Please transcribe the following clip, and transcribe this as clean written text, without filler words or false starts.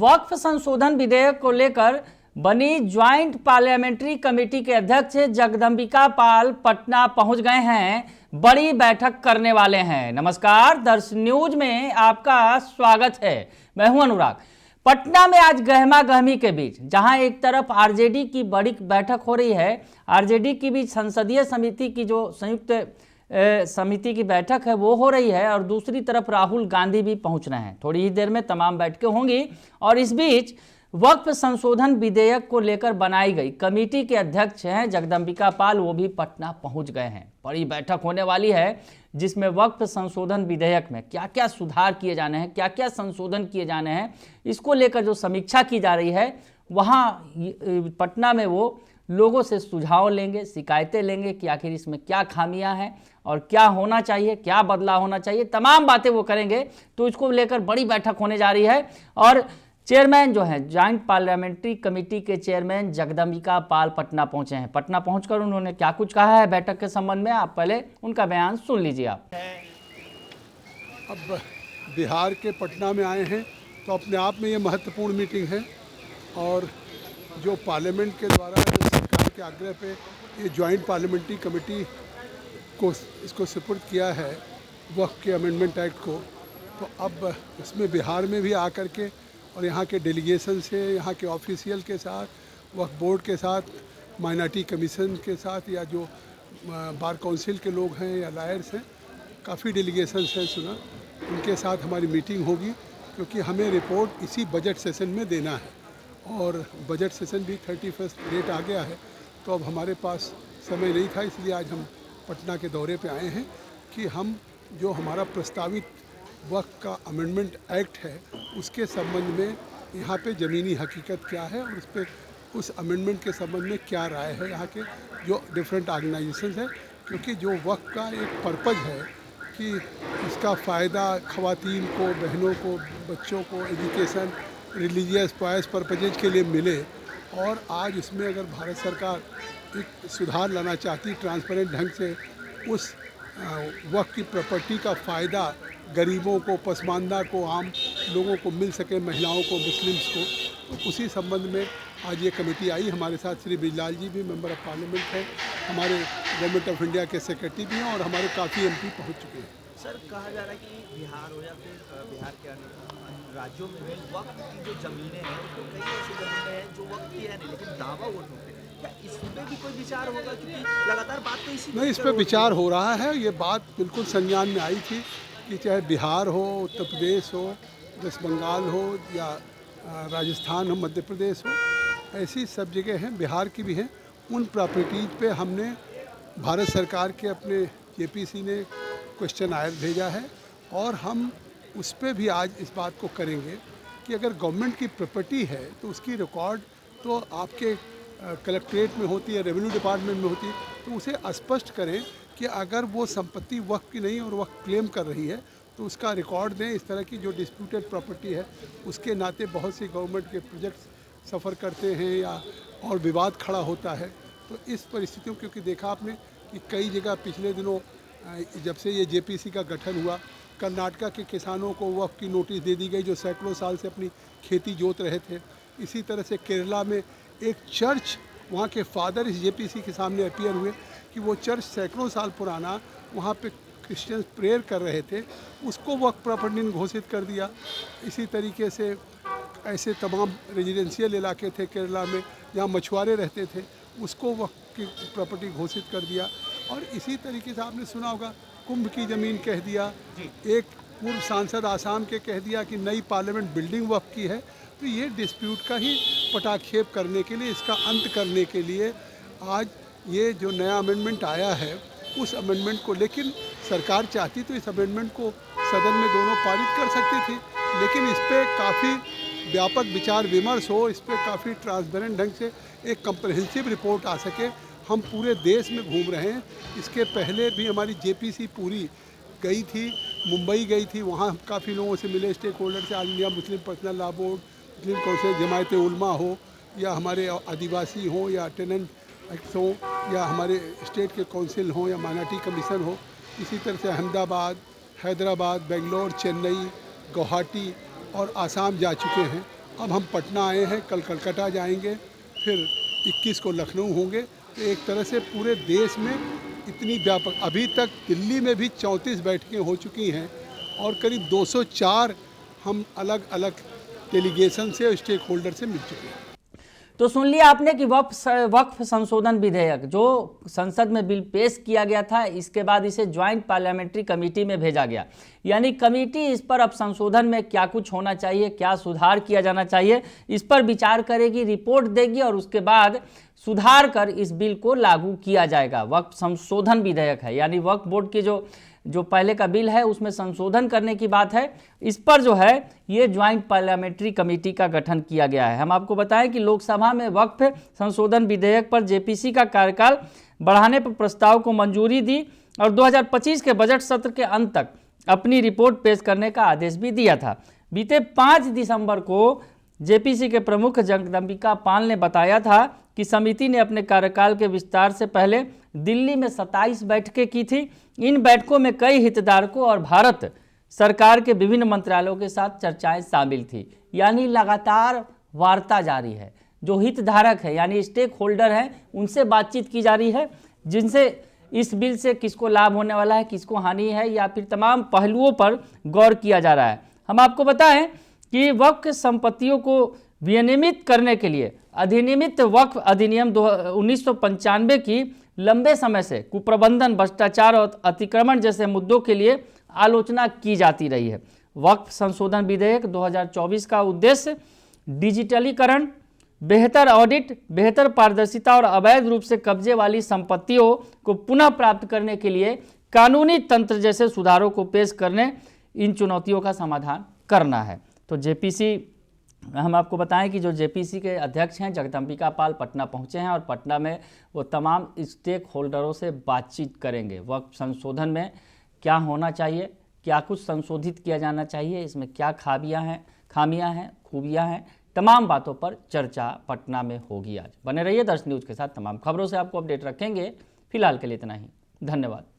वक्फ संशोधन विधेयक को लेकर बनी ज्वाइंट पार्लियामेंट्री कमेटी के अध्यक्ष जगदंबिका पाल पटना पहुंच गए हैं, बड़ी बैठक करने वाले हैं। नमस्कार, दर्श न्यूज में आपका स्वागत है। मैं हूं अनुराग। पटना में आज गहमा गहमी के बीच जहां एक तरफ आरजेडी की बड़ी बैठक हो रही है, आरजेडी की भी संसदीय समिति की जो संयुक्त समिति की बैठक है वो हो रही है, और दूसरी तरफ राहुल गांधी भी पहुंच रहे हैं। थोड़ी ही देर में तमाम बैठकें होंगी। और इस बीच वक्फ संशोधन विधेयक को लेकर बनाई गई कमेटी के अध्यक्ष हैं जगदंबिका पाल, वो भी पटना पहुंच गए हैं। बड़ी बैठक होने वाली है जिसमें वक्फ संशोधन विधेयक में क्या क्या सुधार किए जाने हैं, क्या क्या संशोधन किए जाने हैं, इसको लेकर जो समीक्षा की जा रही है, वहाँ पटना में वो लोगों से सुझाव लेंगे, शिकायतें लेंगे कि आखिर इसमें क्या खामियां हैं और क्या होना चाहिए, क्या बदलाव होना चाहिए, तमाम बातें वो करेंगे। तो इसको लेकर बड़ी बैठक होने जा रही है। और चेयरमैन जो हैं, जॉइंट पार्लियामेंट्री कमेटी के चेयरमैन जगदंबिका पाल पटना पहुंचे हैं। पटना पहुंचकर उन्होंने क्या कुछ कहा है बैठक के संबंध में, आप पहले उनका बयान सुन लीजिए। आप अब बिहार के पटना में आए हैं तो अपने आप में ये महत्वपूर्ण मीटिंग है, और जो पार्लियामेंट के द्वारा जो सरकार के आग्रह पे ये जॉइंट पार्लियामेंट्री कमेटी को इसको सुपुर्द किया है वक्फ के अमेंडमेंट एक्ट को, तो अब इसमें बिहार में भी आकर के और यहाँ के डेलीगेशन से, यहाँ के ऑफिशियल के साथ, वक्फ बोर्ड के साथ, माइनॉरिटी कमीशन के साथ, या जो बार काउंसिल के लोग हैं या लायर्स हैं, काफ़ी डेलीगेशंस हैं सुना, उनके साथ हमारी मीटिंग होगी, क्योंकि हमें रिपोर्ट इसी बजट सेशन में देना है। और बजट सेशन भी 31 डेट आ गया है, तो अब हमारे पास समय नहीं था, इसलिए आज हम पटना के दौरे पे आए हैं कि हम जो हमारा प्रस्तावित वक्फ का अमेंडमेंट एक्ट है उसके संबंध में यहाँ पे ज़मीनी हकीकत क्या है, और उस पर उस अमेंडमेंट के संबंध में क्या राय है यहाँ के जो डिफरेंट ऑर्गेनाइजेशंस हैं। क्योंकि जो वक्फ का एक पर्पज़ है कि इसका फ़ायदा ख़वातीन को, बहनों को, बच्चों को एजुकेशन, रिलीजियस पॉयस पर्पजेज के लिए मिले, और आज उसमें अगर भारत सरकार एक सुधार लाना चाहती ट्रांसपेरेंट ढंग से, उस वक्फ की प्रॉपर्टी का फ़ायदा गरीबों को, पसमानदा को, आम लोगों को मिल सके, महिलाओं को, मुस्लिम्स को, तो उसी संबंध में आज ये कमेटी आई। हमारे साथ श्री ब्रिजलाल जी भी मेंबर ऑफ पार्लियामेंट हैं, हमारे गवर्नमेंट ऑफ इंडिया के सेक्रेटरी भी हैं, और हमारे काफ़ी एमपी पहुंच चुके हैं। सर, कहा जा रहा है कि बिहार हो या फिर बिहार के अन्य राज्यों में भी वक्त की जो ज़मीनें हैं, तो कई ऐसी ज़मीनें हैं जो वक्त की है नहीं, लेकिन दावा वोटों पे, क्या इस पर भी कोई विचार होगा? क्योंकि लगातार बात तो इसी नहीं, इस पर विचार हो रहा है। ये बात बिल्कुल संज्ञान में आई थी कि चाहे बिहार हो, उत्तर प्रदेश हो, वेस्ट बंगाल हो, या राजस्थान हो, मध्य प्रदेश हो, ऐसी सब जगह हैं, बिहार की भी हैं। उन प्रॉपर्टीज़ पे हमने भारत सरकार के अपने जेपीसी ने क्वेश्चन आयर भेजा है, और हम उस पर भी आज इस बात को करेंगे कि अगर गवर्नमेंट की प्रॉपर्टी है तो उसकी रिकॉर्ड तो आपके कलेक्ट्रेट में होती है, रेवेन्यू डिपार्टमेंट में होती है, तो उसे स्पष्ट करें कि अगर वो संपत्ति वक्फ की नहीं और वक्फ क्लेम कर रही है तो उसका रिकॉर्ड दें। इस तरह की जो डिस्प्यूटेड प्रॉपर्टी है उसके नाते बहुत सी गवर्नमेंट के प्रोजेक्ट्स सफ़र करते हैं या और विवाद खड़ा होता है। तो इस परिस्थितियों, क्योंकि देखा आपने कि कई जगह पिछले दिनों जब से ये जेपीसी का गठन हुआ, कर्नाटका के किसानों को वक्फ की नोटिस दे दी गई जो सैकड़ों साल से अपनी खेती जोत रहे थे। इसी तरह से केरला में एक चर्च, वहाँ के फादर इस जेपीसी के सामने अपीयर हुए कि वो चर्च सैकड़ों साल पुराना, वहाँ पे क्रिश्चियंस प्रेयर कर रहे थे, उसको वक्फ प्रॉपर्टी घोषित कर दिया। इसी तरीके से ऐसे तमाम रेजिडेंशियल इलाके थे केरला में जहाँ मछुआरे रहते थे, उसको वक्फ की प्रॉपर्टी घोषित कर दिया। और इसी तरीके से आपने सुना होगा कुंभ की ज़मीन कह दिया, एक पूर्व सांसद आसाम के कह दिया कि नई पार्लियामेंट बिल्डिंग वक्फ की है। तो ये डिस्प्यूट का ही पटाक्षेप करने के लिए, इसका अंत करने के लिए आज ये जो नया अमेंडमेंट आया है उस अमेंडमेंट को, लेकिन सरकार चाहती तो इस अमेंडमेंट को सदन में दोनों पारित कर सकती थी, लेकिन इस पर काफ़ी व्यापक विचार विमर्श हो, इस पर काफ़ी ट्रांसपेरेंट ढंग से एक कंप्रहेंसिव रिपोर्ट आ सके। हम पूरे देश में घूम रहे हैं। इसके पहले भी हमारी जेपीसी पूरी गई थी, मुंबई गई थी, वहाँ काफ़ी लोगों से मिले, स्टेक होल्डर से, all India Muslim personal law board, Muslim council, Jamiat Ulama हो, या हमारे आदिवासी हो, या टेनेंट एक्ट्स हो, या हमारे स्टेट के काउंसिल हो, या माइनॉरिटी कमीशन हो। इसी तरह से अहमदाबाद, हैदराबाद, बेंगलोर, चेन्नई, गुवाहाटी और आसाम जा चुके हैं, अब हम पटना आए हैं, कल कलकत्ता जाएंगे, फिर 21 को लखनऊ होंगे। तो एक तरह से पूरे देश में इतनी व्यापक, अभी तक दिल्ली में भी 34 बैठकें हो चुकी हैं और करीब 204 हम अलग अलग डेलीगेशन से और स्टेक होल्डर से मिल चुके हैं। तो सुन लिया आपने कि वक्फ संशोधन विधेयक जो संसद में बिल पेश किया गया था, इसके बाद इसे ज्वाइंट पार्लियामेंट्री कमेटी में भेजा गया। यानी कमेटी इस पर अब संशोधन में क्या कुछ होना चाहिए, क्या सुधार किया जाना चाहिए, इस पर विचार करेगी, रिपोर्ट देगी और उसके बाद सुधार कर इस बिल को लागू किया जाएगा। वक्फ संशोधन विधेयक है, यानी वक्फ बोर्ड की जो पहले का बिल है उसमें संशोधन करने की बात है। इस पर जो है ये ज्वाइंट पार्लियामेंट्री कमेटी का गठन किया गया है। हम आपको बताएं कि लोकसभा में वक्फ संशोधन विधेयक पर जेपीसी का कार्यकाल बढ़ाने पर प्रस्ताव को मंजूरी दी और 2025 के बजट सत्र के अंत तक अपनी रिपोर्ट पेश करने का आदेश भी दिया था। बीते 5 दिसंबर को जेपीसी के प्रमुख जगदम्बिका पाल ने बताया था कि समिति ने अपने कार्यकाल के विस्तार से पहले दिल्ली में 27 बैठकें की थी। इन बैठकों में कई हितधारकों और भारत सरकार के विभिन्न मंत्रालयों के साथ चर्चाएं शामिल थी। यानी लगातार वार्ता जारी है। जो हितधारक है यानी स्टेक होल्डर हैं उनसे बातचीत की जा रही है, जिनसे इस बिल से किसको लाभ होने वाला है, किसको हानि है, या फिर तमाम पहलुओं पर गौर किया जा रहा है। हम आपको बताएं कि वक्फ संपत्तियों को विनियमित करने के लिए अधिनियमित वक्फ अधिनियम 1995 की लंबे समय से कुप्रबंधन, भ्रष्टाचार और अतिक्रमण जैसे मुद्दों के लिए आलोचना की जाती रही है। वक्फ संशोधन विधेयक 2024 का उद्देश्य डिजिटलीकरण, बेहतर ऑडिट, बेहतर पारदर्शिता और अवैध रूप से कब्जे वाली संपत्तियों को पुनः प्राप्त करने के लिए कानूनी तंत्र जैसे सुधारों को पेश करने, इन चुनौतियों का समाधान करना है। तो जेपीसी, हम आपको बताएं कि जो जेपीसी के अध्यक्ष हैं जगदम्बिका पाल पटना पहुंचे हैं और पटना में वो तमाम स्टेक होल्डरों से बातचीत करेंगे। वक्फ संशोधन में क्या होना चाहिए, क्या कुछ संशोधित किया जाना चाहिए, इसमें क्या खामियां हैं, खूबियां हैं, तमाम बातों पर चर्चा पटना में होगी। आज बने रहिए दर्श न्यूज़ के साथ, तमाम खबरों से आपको अपडेट रखेंगे। फिलहाल के लिए इतना ही, धन्यवाद।